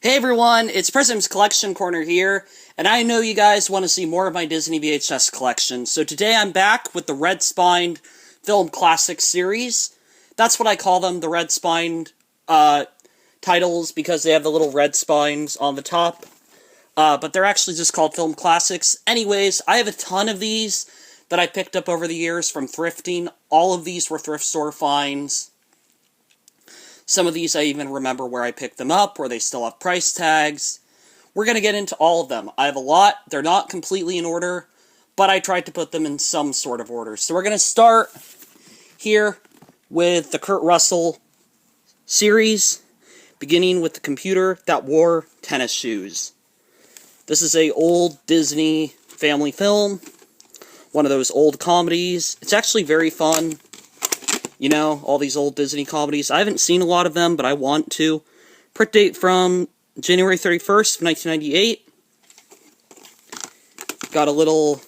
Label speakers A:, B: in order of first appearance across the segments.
A: Hey everyone, it's Prism's Collection Corner here, and I know you guys want to see more of my Disney VHS collection, so today I'm back with the Red-Spined Film Classics series. That's what I call them, the Red-Spined titles, because they have the little red spines on the top, but they're actually just called Film Classics. Anyways, I have a ton of these that I picked up over the years from thrifting. All of these were thrift store finds. Some of these I even remember where I picked them up, where they still have price tags. We're going to get into all of them. I have a lot. They're not completely in order, but I tried to put them in some sort of order. So we're going to start here with the Kurt Russell series, beginning with the computer that wore tennis shoes. This is an old Disney family film, one of those old comedies. It's actually very fun. You know, all these old Disney comedies. I haven't seen a lot of them, but I want to. Print date from January 31st, 1998. Got a little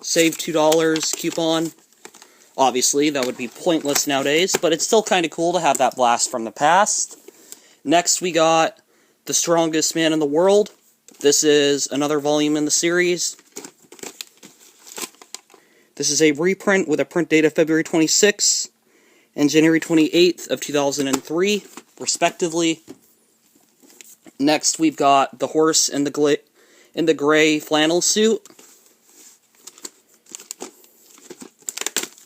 A: save $2 coupon. Obviously, that would be pointless nowadays, but it's still kind of cool to have that blast from the past. Next, we got The Strongest Man in the World. This is another volume in the series. This is a reprint with a print date of February 26th. And January 28th of 2003, respectively. Next, we've got The Horse in the Gray Flannel Suit.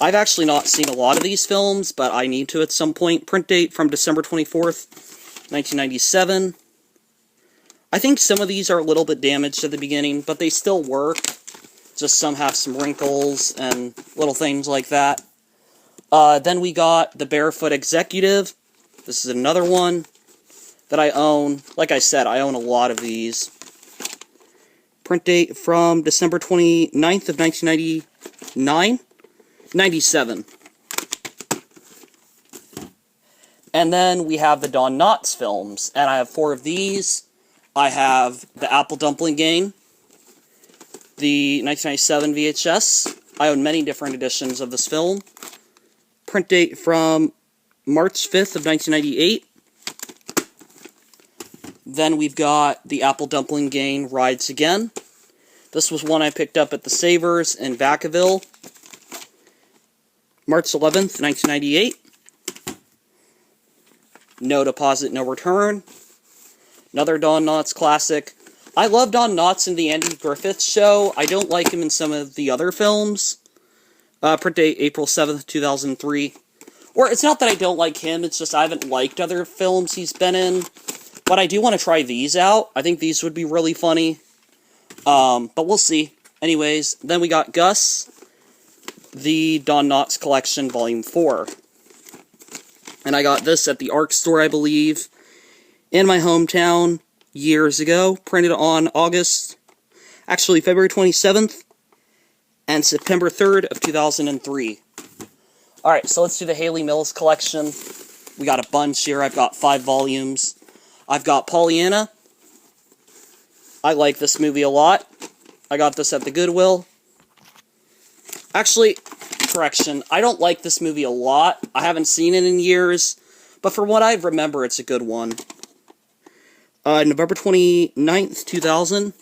A: I've actually not seen a lot of these films, but I need to at some point. Print date from December 24th, 1997. I think some of these are a little bit damaged at the beginning, but they still work. Just some have some wrinkles and little things like that. Then we got The Barefoot Executive. This is another one that I own. Like I said, I own a lot of these. Print date from December 29th of 97. And then we have the Don Knotts films, and I have 4 of these. I have The Apple Dumpling Game, the 1997 VHS. I own many different editions of this film. Print date from March 5th of 1998. Then we've got The Apple Dumpling Gang Rides Again. This was one I picked up at the Savers in Vacaville. March 11th, 1998. No Deposit, No Return. Another Don Knotts classic. I love Don Knotts in the Andy Griffith Show. I don't like him in some of the other films. Print date April 7th, 2003. Or, it's not that I don't like him, it's just I haven't liked other films he's been in. But I do want to try these out. I think these would be really funny. But we'll see. Anyways, then we got Gus, the Don Knotts Collection, Volume 4. And I got this at the ARC store, I believe, in my hometown years ago. Printed on February 27th. And September 3rd of 2003. Alright, so let's do the Haley Mills collection. We got a bunch here. I've got 5 volumes. I've got Pollyanna. I like this movie a lot. I got this at the Goodwill. Actually, correction, I don't like this movie a lot. I haven't seen it in years. But from what I remember, it's a good one. November 29th, 2000.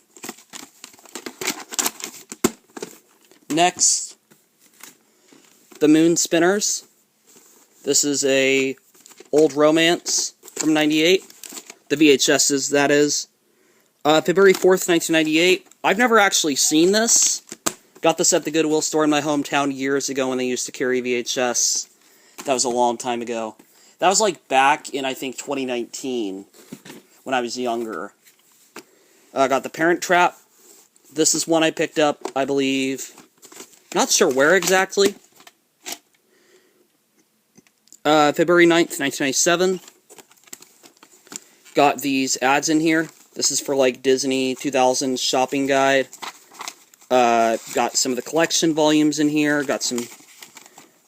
A: Next, The Moon Spinners. This is a old romance from 98. The VHS's, that is. February 4th, 1998. I've never actually seen this. Got this at the Goodwill store in my hometown years ago when they used to carry VHS. That was a long time ago. That was like back in, I think, 2019, when I was younger. I got The Parent Trap. This is one I picked up, I believe. Not sure where exactly. February 9th, 1997. Got these ads in here. This is for, like, Disney 2000 shopping guide. Got some of the collection volumes in here. Got some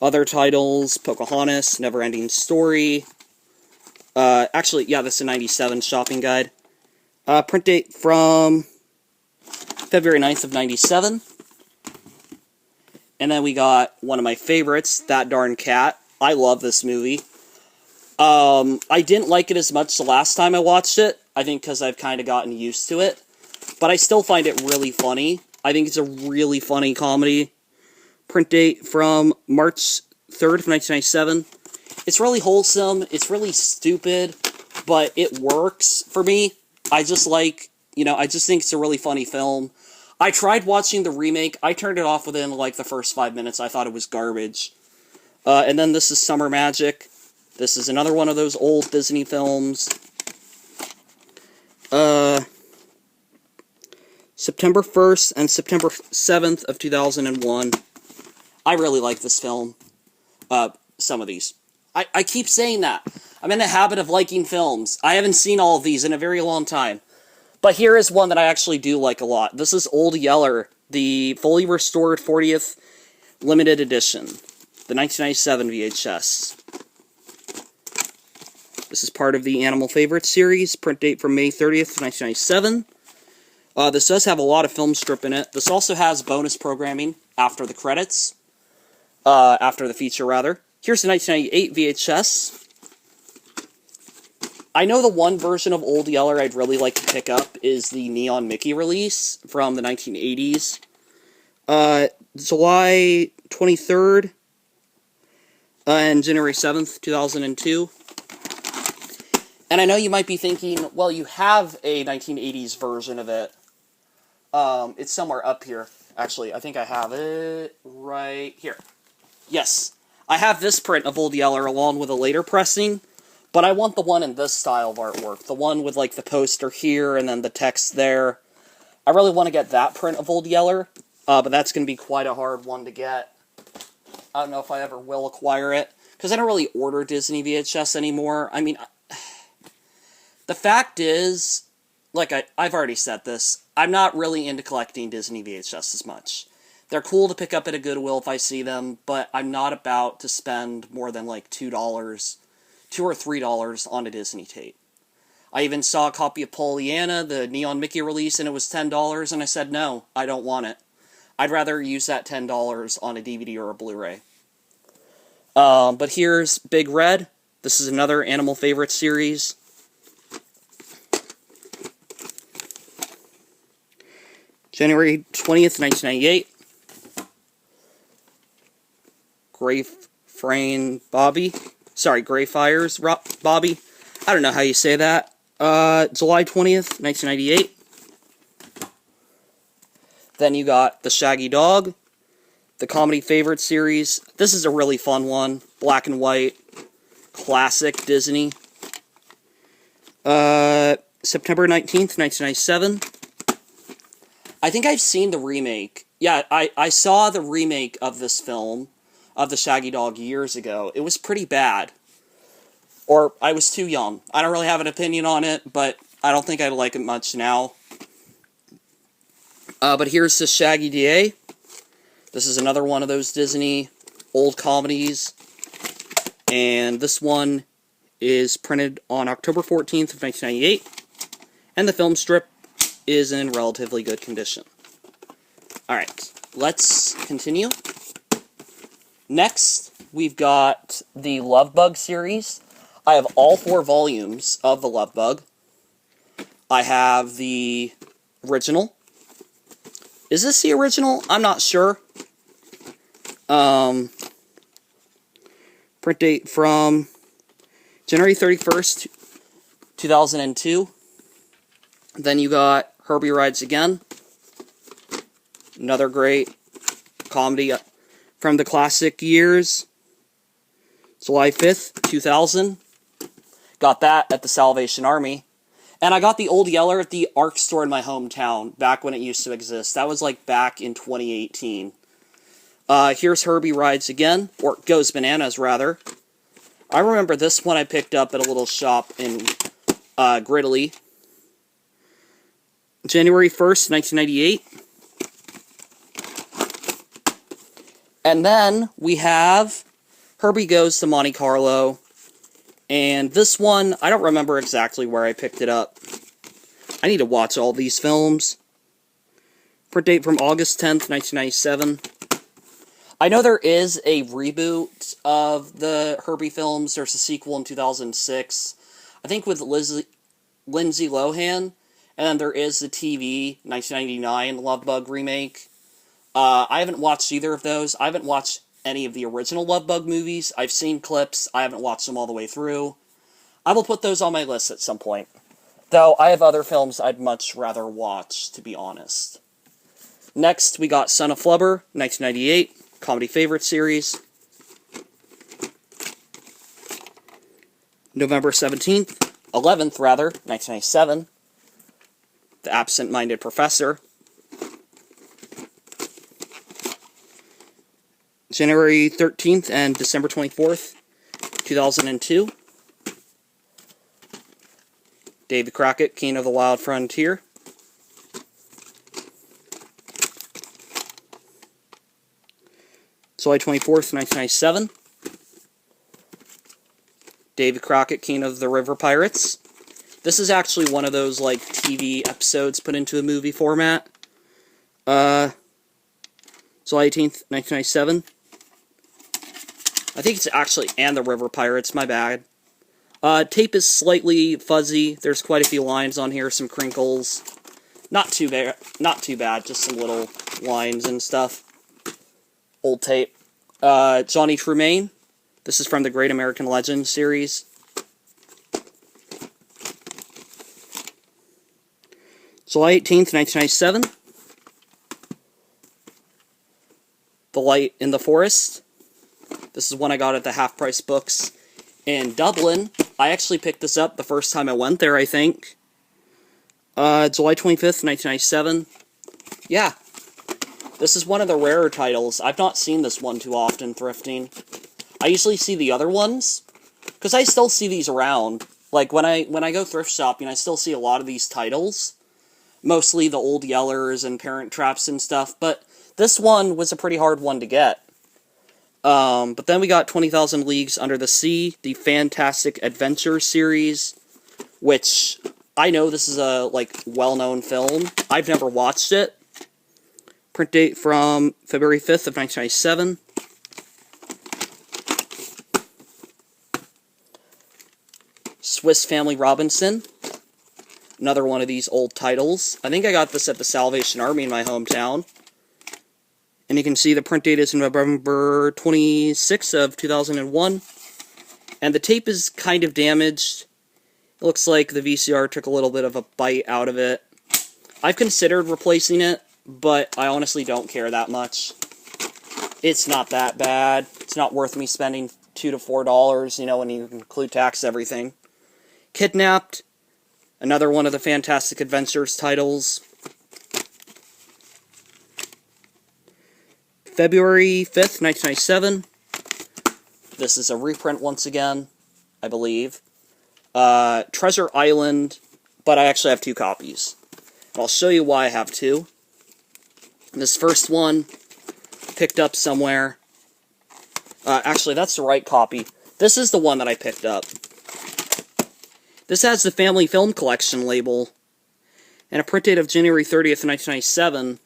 A: other titles. Pocahontas, Never-Ending Story. Actually, yeah, this is a 97 shopping guide. Print date from February 9th of 97. And then we got one of my favorites, That Darn Cat. I love this movie. I didn't like it as much the last time I watched it. I think because I've kind of gotten used to it. But I still find it really funny. I think it's a really funny comedy. Print date from March 3rd of 1997. It's really wholesome. It's really stupid, but it works for me. I just like, I just think it's a really funny film. I tried watching the remake. I turned it off within, like, the first 5 minutes. I thought it was garbage. And then this is Summer Magic. This is another one of those old Disney films. September 1st and September 7th of 2001. I really like this film. Some of these. I keep saying that. I'm in the habit of liking films. I haven't seen all of these in a very long time. But here is one that I actually do like a lot. This is Old Yeller, the fully restored 40th limited edition. The 1997 VHS. This is part of the Animal Favorites series. Print date from May 30th, 1997. This does have a lot of film strip in it. This also has bonus programming after the credits. After the feature, rather. Here's the 1998 VHS. I know the one version of Old Yeller I'd really like to pick up is the Neon Mickey release from the 1980s. July 23rd and January 7th, 2002. And I know you might be thinking, well, you have a 1980s version of it. It's somewhere up here. Actually, I think I have it right here. Yes, I have this print of Old Yeller along with a later pressing, but I want the one in this style of artwork. The one with, like, the poster here and then the text there. I really want to get that print of Old Yeller, but that's going to be quite a hard one to get. I don't know if I ever will acquire it, because I don't really order Disney VHS anymore. I mean, the fact is, like I've already said this, I'm not really into collecting Disney VHS as much. They're cool to pick up at a Goodwill if I see them, but I'm not about to spend more than like $2 or $3 on a Disney tape. I even saw a copy of Pollyanna, the Neon Mickey release, and it was $10, and I said, no, I don't want it. I'd rather use that $10 on a DVD or a Blu-ray. But here's Big Red. This is another Animal Favorites series. January 20th, 1998. Greyfriars Bobby. I don't know how you say that. July 20th, 1998. Then you got The Shaggy Dog, the Comedy Favorite series. This is a really fun one. Black and white. Classic Disney. September 19th, 1997. I think I've seen the remake. Yeah, I saw the remake of this film, of The Shaggy Dog, years ago. It was pretty bad. Or, I was too young. I don't really have an opinion on it, but I don't think I'd like it much now. But here's the Shaggy DA. This is another one of those Disney old comedies. And this one is printed on October 14th of 1998. And the film strip is in relatively good condition. Alright, let's continue. Next, we've got the Love Bug series. I have all 4 volumes of the Love Bug. I have the original. Is this the original? I'm not sure. Print date from January 31st, 2002. Then you got Herbie Rides Again. Another great comedy from the classic years. July 5th, 2000. Got that at the Salvation Army. And I got the Old Yeller at the ARC store in my hometown, back when it used to exist. That was like back in 2018. Here's Herbie Rides Again, or Goes Bananas, rather. I remember this one I picked up at a little shop in Gridley. January 1st, 1998. And then we have Herbie Goes to Monte Carlo. And this one, I don't remember exactly where I picked it up. I need to watch all these films. Print date from August 10th, 1997. I know there is a reboot of the Herbie films. There's a sequel in 2006. I think with Lindsay Lohan, and then there is the TV 1999 Love Bug remake. I haven't watched either of those. I haven't watched any of the original Love Bug movies. I've seen clips. I haven't watched them all the way through. I will put those on my list at some point. Though, I have other films I'd much rather watch, to be honest. Next, we got Son of Flubber, 1998, comedy favorite series. November 11th, 1997, The Absent-Minded Professor. January 13th and December 24th, 2002. Davy Crockett, King of the Wild Frontier. July 24th, 1997. Davy Crockett, King of the River Pirates. This is actually one of those, like, TV episodes put into a movie format. July 18th, 1997. I think it's actually And the River Pirates, my bad. Tape is slightly fuzzy. There's quite a few lines on here, some crinkles. Not too bad, just some little lines and stuff. Old tape. Johnny Tremaine. This is from the Great American Legend series. July 18th, 1997. The Light in the Forest. This is one I got at the Half Price Books in Dublin. I actually picked this up the first time I went there, I think. July 25th, 1997. Yeah. This is one of the rarer titles. I've not seen this one too often thrifting. I usually see the other ones, because I still see these around. Like, when I go thrift shopping, I still see a lot of these titles. Mostly the Old Yellers and Parent Traps and stuff, but this one was a pretty hard one to get. But then we got 20,000 Leagues Under the Sea, the Fantastic Adventure series, which I know this is a, like, well-known film. I've never watched it. Print date from February 5th of 1997. Swiss Family Robinson. Another one of these old titles. I think I got this at the Salvation Army in my hometown. And you can see the print date is November 26th of 2001. And the tape is kind of damaged. It looks like the VCR took a little bit of a bite out of it. I've considered replacing it, but I honestly don't care that much. It's not that bad. It's not worth me spending $2 to $4, you know, when you include tax everything. Kidnapped. Another one of the Fantastic Adventures titles. February 5th, 1997. This is a reprint once again, I believe. Treasure Island, but I actually have two copies. And I'll show you why I have two. This first one, picked up somewhere. Actually, that's the right copy. This is the one that I picked up. This has the Family Film Collection label, and a print date of January 30th, 1997.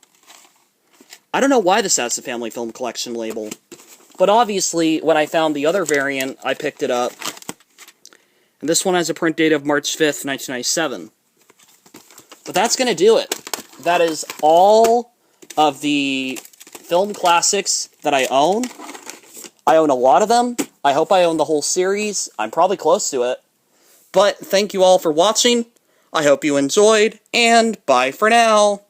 A: I don't know why this has the Family Film Collection label, but obviously, when I found the other variant, I picked it up. And this one has a print date of March 5th, 1997. But that's going to do it. That is all of the film classics that I own. I own a lot of them. I hope I own the whole series. I'm probably close to it. But thank you all for watching. I hope you enjoyed, and bye for now.